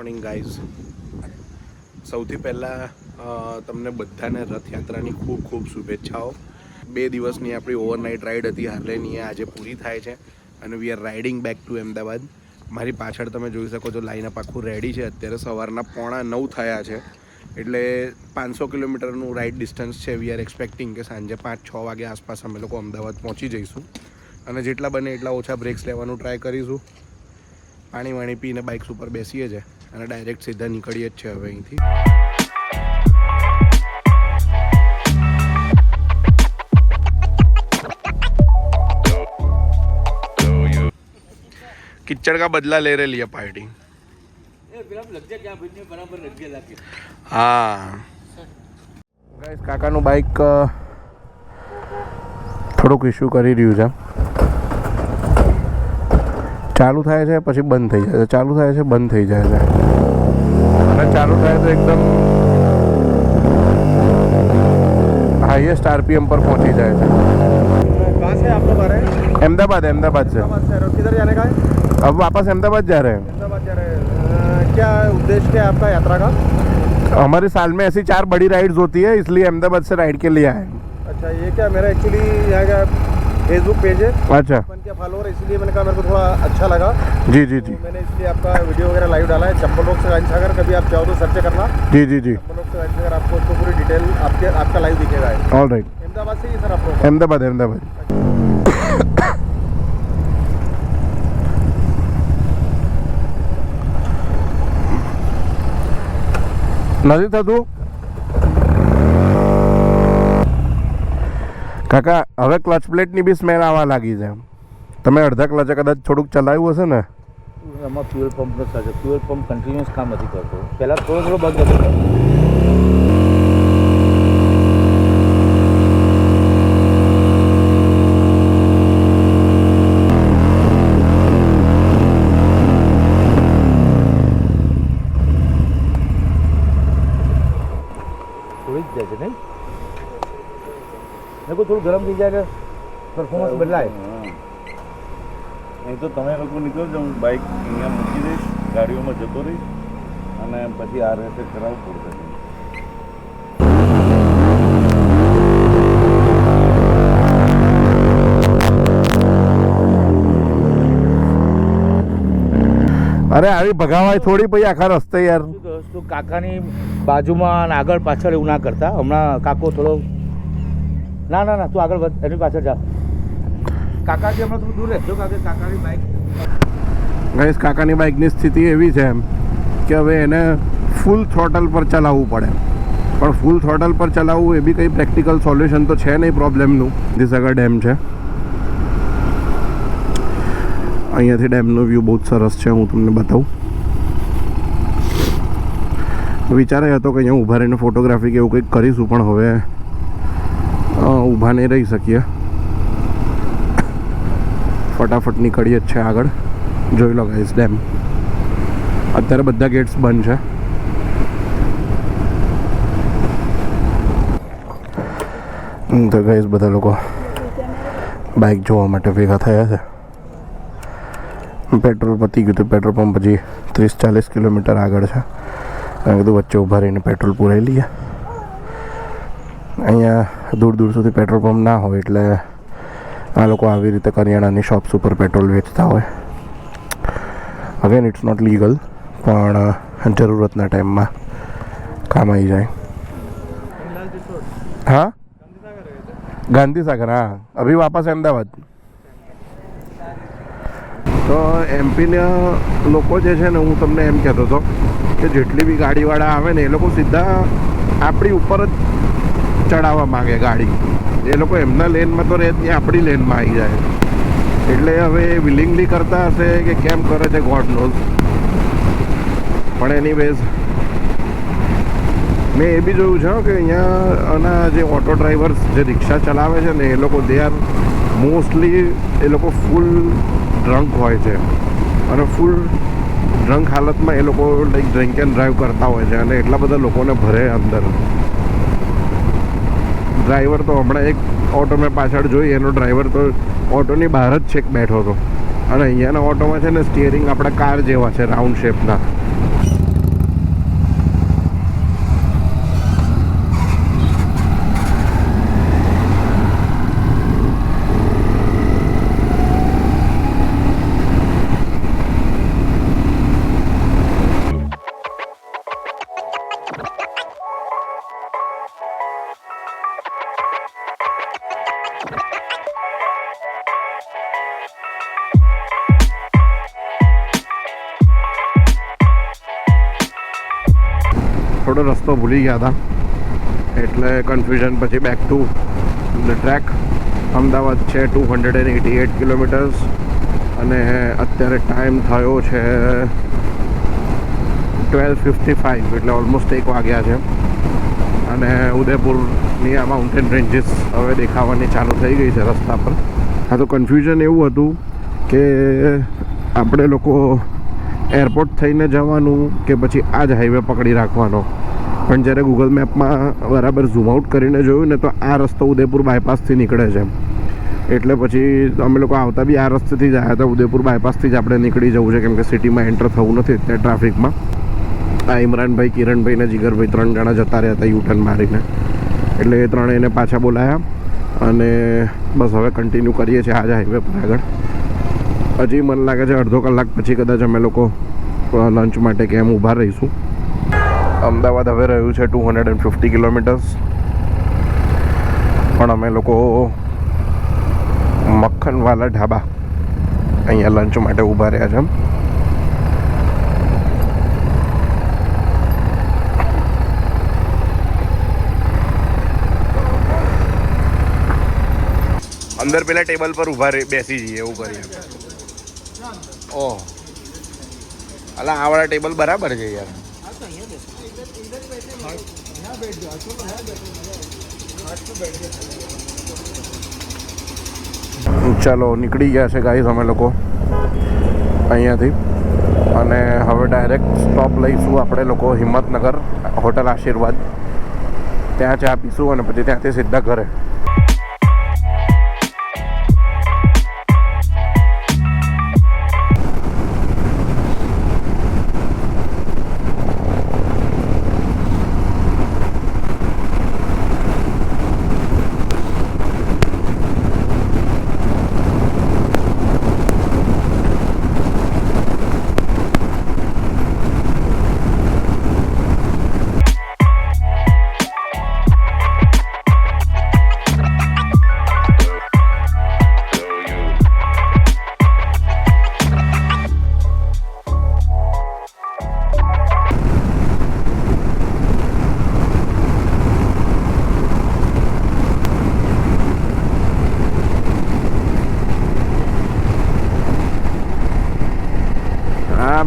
Morning guys. સૌથી પહેલાં તમને બધાને રથયાત્રાની ખૂબ ખૂબ શુભેચ્છાઓ. 2 દિવસની આપણી ઓવરનાઇટ રાઈડ હતી હાર્લેની, આજે પૂરી થાય છે અને we are riding back to Ahmedabad. મારી પાછળ તમે જોઈ શકો છો લાઇનઅપ આખું રેડી છે. અત્યારે સવારના 8:45 થયા છે, એટલે 500 કિલોમીટરનું રાઇડ ડિસ્ટન્સ છે. વી આર એક્સપેક્ટિંગ કે સાંજે 5-6 વાગે આસપાસ અમે લોકો અમદાવાદ પહોંચી જઈશું અને જેટલા બને એટલા ઓછા બ્રેક્સ લેવાનું ટ્રાય કરીશું. પાણી પીને બાઇક્સ ઉપર બેસીએ છીએ અને ડાયરેક્ટ સીધા નીકળીએ જ છે હવે અહીંથી. किच्चड़ का बदला ले रहे लिया पार्टी. हाँ गाइस, કાકાનું બાઇક થોડુંક ઇશ્યુ કરી રહ્યું છે. ચાલુ થાય છે પછી બંધ થઈ જાય છે, ચાલુ થાય છે બંધ થઈ જાય છે, અને ચાલુ થાય તો એકદમ हाईएस्ट आरपीएम पर पहुंची जाए. कहाँ से आप लोग आ रहे हैं? अहमदाबाद से. किधर जाने का है? अब वापस अहमदाबाद जा रहे हैं. अहमदाबाद जा रहे हैं. क्या उद्देश्य क्या है आपका यात्रा का? हमारे साल में ऐसी 4 बड़ी राइड्स होती है, इसलिए अहमदाबाद से राइड के लिए आए. अच्छा, ये क्या मेरा एक्चुअली यहाँ का फेसबुक पेज है, अच्छा, अपन के फॉलोअर, इसलिए मैंने कहा मेरे को थोड़ा अच्छा लगा. जी जी तो जी मैंने इसलिए आपका वीडियो वगैरह लाइव डाला है. चप्पल रोड से गांधीसागर, कभी आप चाहो तो सर्च करना जी जी जी. चप्पल रोड से गांधीसागर, आपको उसको पूरी डिटेल आपका लाइव दिखेगा. All right. अहमदाबाद से ही सर आप लोग? अहमदाबाद. નથી થતું કાકા? હવે ક્લચ પ્લેટની બી સ્મેલ આવવા લાગી છે. તમે અડધા ક્લચે કદાચ થોડુંક ચલાવ્યું હશે ને. એમાં ફ્યુઅલ પંપનો સાથે ફ્યુઅલ પંપ કન્ટિન્યુઅસ કામ નથી કરતો. પહેલાં થોડો બંધ હતો. થોડી જ જાય છે નહીં? મેં થોડું ગરમ થઈ જાય પરફોર્મન્સ બદલાય. નહીં તો તમે લોકો નીકળો છો, હું બાઇક અહીંયા મૂકી દઈશ, ગાડીઓમાં જતો રહીશ અને પછી આ રીતે કરાવવું પડશે. અરે આવી ભગાવાય થોડી પછી આખા રસ્તે યાર. તું કાકાની બાજુમાં અને આગળ પાછળ એવું ના કરતા. હમણાં કાકો થોડો ના ના ના તું આગળ વધ, એની પાછળ જા. કાકાથી હમણાં થોડું દૂર રહેજો, કારણ કે કાકાની બાઇક ગાઈસ, કાકાની બાઇકની સ્થિતિ એવી છે એમ કે હવે એને ફૂલ થ્રોટલ પર ચલાવવું પડે, પણ ફૂલ થ્રોટલ પર ચલાવવું એ બી કંઈ પ્રેક્ટિકલ સોલ્યુશન તો છે નહીં પ્રોબ્લેમનું. દિસાગર ડેમ છે, અહીંયાથી ડેમનો વ્યૂ બહુ જ સરસ છે, હું તમને બતાવું. વિચારે હતો કે અહીંયા ઊભા રહીને ફોટોગ્રાફી કે એવું કંઈક કરીશું, પણ હવે ઊભા નહીં રહી શકીએ. ફટાફટ નીકળીએ જ છે આગળ. જોઈ લો ગાઈસ ડેમ. અત્યારે બધા ગેટ્સ બંધ છે. તો ગાઈસ બધા લોકો બાઇક જોવા માટે ભેગા થયા છે. પેટ્રોલ પતી ગયું હતું. પેટ્રોલ પંપ હજી 30-40 કિલોમીટર આગળ છે. મેં કીધું વચ્ચે ઊભા રહીને પેટ્રોલ પુરાઈ લઈએ. અહીંયા દૂર દૂર સુધી પેટ્રોલ પંપ ના હોય એટલે આ લોકો આવી રીતે કરિયાણાની શોપ્સ ઉપર પેટ્રોલ વેચતા હોય. અગેન ઇટ્સ નોટ લીગલ, પણ જરૂરતના ટાઈમમાં કામ આવી જાય. हाँ गांधी सागर. हाँ, अभी वापस अहमदाबाद. તો એમપીના લોકો જે છે ને, હું તમને એમ કહેતો હતો કે જેટલી બી ગાડીવાળા આવે ને એ લોકો સીધા આપણી ઉપર જ ચડાવવા માગે ગાડી. એ લોકો એમના લેનમાં તો રહે જ નહીં, આપણી લેનમાં આવી જાય. એટલે હવે વિલિંગલી કરતા હશે કે કેમ કરે છે ગોડ નોઝ. પણ એનીવેઝ મેં એ બી જોયું છે કે અહીંયાના જે ઓટો ડ્રાઈવર્સ જે રિક્ષા ચલાવે છે ને એ લોકો દે આર મોસ્ટલી એ લોકો ફૂલ ડ્રંક હોય છે અને ફૂલ ડ્રંક હાલતમાં એ લોકો લાઈક ડ્રિંક એન્ડ ડ્રાઈવ કરતા હોય છે અને એટલા બધા લોકોને ભરે અંદર. ડ્રાઈવર તો હમણાં એક ઓટો મેં પાછળ જોઈ, એનો ડ્રાઈવર તો ઓટોની બહાર જ છેક બેઠો હતો. અને અહીંયાના ઓટોમાં છે ને સ્ટિયરિંગ આપણા કાર જેવા છે, રાઉન્ડ શેપના. થોડો રસ્તો ભૂલી ગયા હતા એટલે કન્ફ્યુઝન. પછી back to the track. Ahmedabad છે 288 કિલોમીટર્સ અને અત્યારે ટાઈમ થયો છે 12:55 એટલે ઓલમોસ્ટ 1 વાગ્યા છે. અને ઉદયપુરની આ માઉન્ટેન રેન્જીસ હવે દેખાવાની ચાલુ થઈ ગઈ છે રસ્તા પર. હા, તો કન્ફ્યુઝન એવું હતું કે આપણે લોકો એરપોર્ટ થઈને જવાનું કે પછી આ જ હાઈવે પકડી રાખવાનો. પણ જ્યારે ગૂગલ મેપમાં બરાબર ઝૂમ આઉટ કરીને જોયું ને તો આ રસ્તો ઉદયપુર બાયપાસથી નીકળે છે. એટલે પછી અમે લોકો આવતા બી આ રસ્તેથી જ આવ્યા હતા. ઉદયપુર બાયપાસથી જ આપણે નીકળી જવું છે કેમ કે સિટીમાં એન્ટર થવું નથી અત્યારે ટ્રાફિકમાં. આ ઇમરાનભાઈ, કિરણભાઈ ને જીગરભાઈ 3 જણા જતા રહ્યા હતા યુટર્ન મારીને. એટલે એ ત્રણેયને પાછા બોલાયા અને બસ હવે કન્ટિન્યુ કરીએ છીએ આ જ હાઈવે પર આગળ. હજી મને લાગે છે અડધો કલાક પછી કદાચ અમે લોકો લંચ માટે કેમ ઊભા રહીશું. અમદાવાદ હવે રહ્યું છે 250 કિલોમીટર્સ. પણ અમે લોકો મક્ખનવાલા ઢાબા અહીંયા લંચ માટે ઊભા રહ્યા છે. અંદર પેલા ટેબલ પર ઊભા બેસી જઈએ એવું કરીએ. ઓહ, અલા આ વાળા ટેબલ બરાબર છે યાર. ચાલો નીકળી ગયા છે ગાઈઝ અમે લોકો અહીંયાથી. અને હવે ડાયરેક્ટ સ્ટોપ લઈશું આપણે લોકો હિંમતનગર હોટલ આશીર્વાદ. ત્યાં ચા પીશું અને પછી ત્યાંથી સીધા ઘરે.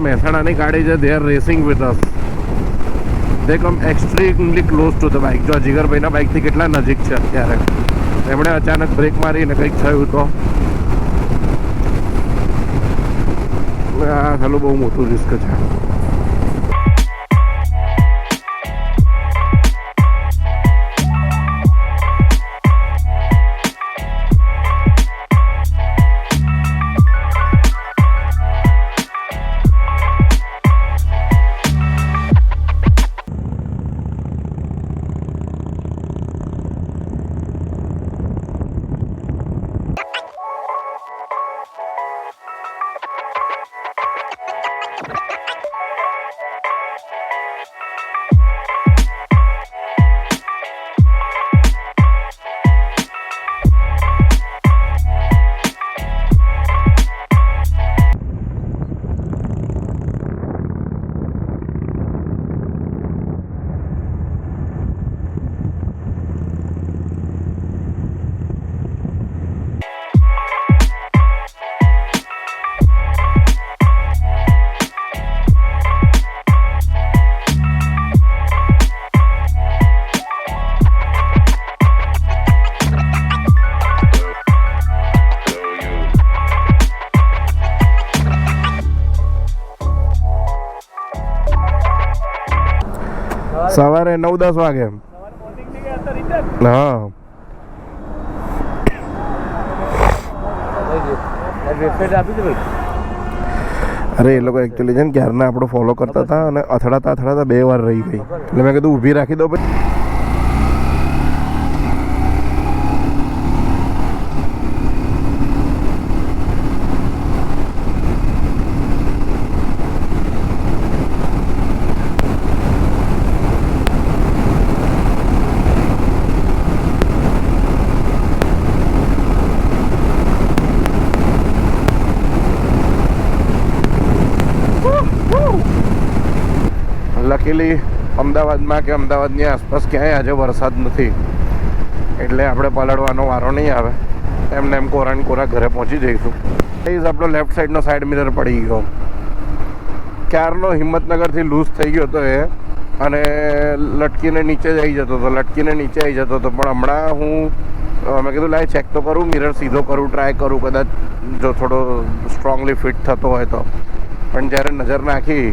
મહેસાણાની ગાડી છે. They are racing with us. They come extremely close to the bike. જો જીગરભાઈના બાઇકથી કેટલા નજીક છે અત્યારે. એમણે અચાનક બ્રેક મારીને કંઈક થયું તો આ ચાલો બહુ મોટું રિસ્ક છે. સવારે 9-10 વાગે. હા, અરે એ લોકો એકચ્યુઅલી છે ને ક્યારના આપણો ફોલો કરતા હતા અને અથડાતા 2 વાર રહી ગઈ. એટલે મેં કીધું ઊભી રાખી દો પછી. લકીલી અમદાવાદમાં કે અમદાવાદની આસપાસ ક્યાંય આજે વરસાદ નથી, એટલે આપણે પલળવાનો વારો નહીં આવે. એમને એમ કોરા ને કોરા ઘરે પહોંચી જઈશું. એ જ આપણો લેફ્ટ સાઈડનો સાઈડ મિરર પડી ગયો. ક્યારનો હિંમતનગરથી લૂઝ થઈ ગયો હતો એ, અને લટકીને નીચે જ આવી જતો હતો, લટકીને નીચે આવી જતો હતો. પણ હમણાં મેં કીધું લાય ચેક તો કરું, મિરર સીધો કરું, ટ્રાય કરું, કદાચ જો થોડો સ્ટ્રોંગલી ફિટ થતો હોય તો. પણ જ્યારે નજર નાખી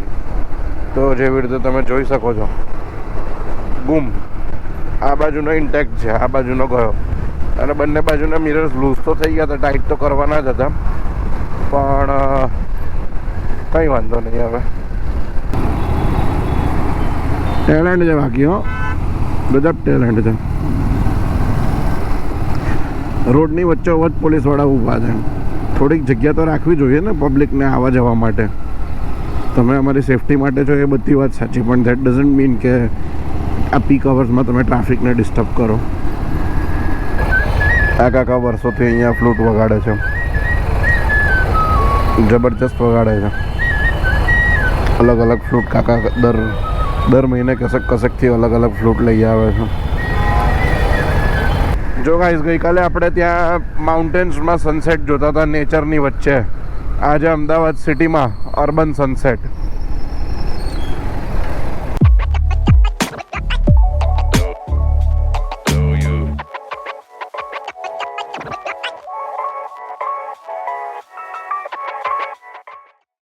તો જેવી રીતે તમે જોઈ શકો છો, બૂમ, આ બાજુનો ઇન્ટેક્ટ છે, આ બાજુનો ગયો. અને બંને બાજુના મિરર્સ લૂઝ તો થઈ ગયા હતા, ટાઈટ તો કરવાના જ હતા, પણ કંઈ વાંધો નહીં. હવે ટેલેન્ટ છે બાકી, હો, ગજબ ટેલેન્ટ છે. રોડની વચ્ચોવચ્ચ પોલીસવાળા ઊભા છે. થોડીક જગ્યા તો રાખવી જોઈએ ને પબ્લિકને આવવા જવા માટે. તમે અમારી સેફટી માટે છો એ બધી વાત સાચી, પણ ધેટ ડઝન્ટ મીન કે આ પીક અવર્સમાં તમે ટ્રાફિકને ડિસ્ટર્બ કરો. આ કાકા વર્ષોથી અહીંયા ફ્લૂટ વગાડે છે, જબરજસ્ત વગાડે છે. અલગ અલગ ફ્લૂટ કાકા દર મહિને કસકથી અલગ અલગ ફ્લૂટ લઈ આવે છે. જો ગાઈસ, ગઈકાલે આપણે ત્યાં માઉન્ટેન્સમાં સનસેટ જોતા હતા નેચરની વચ્ચે. આજે અમદાવાદ સિટીમાં અર્બન સનસેટ.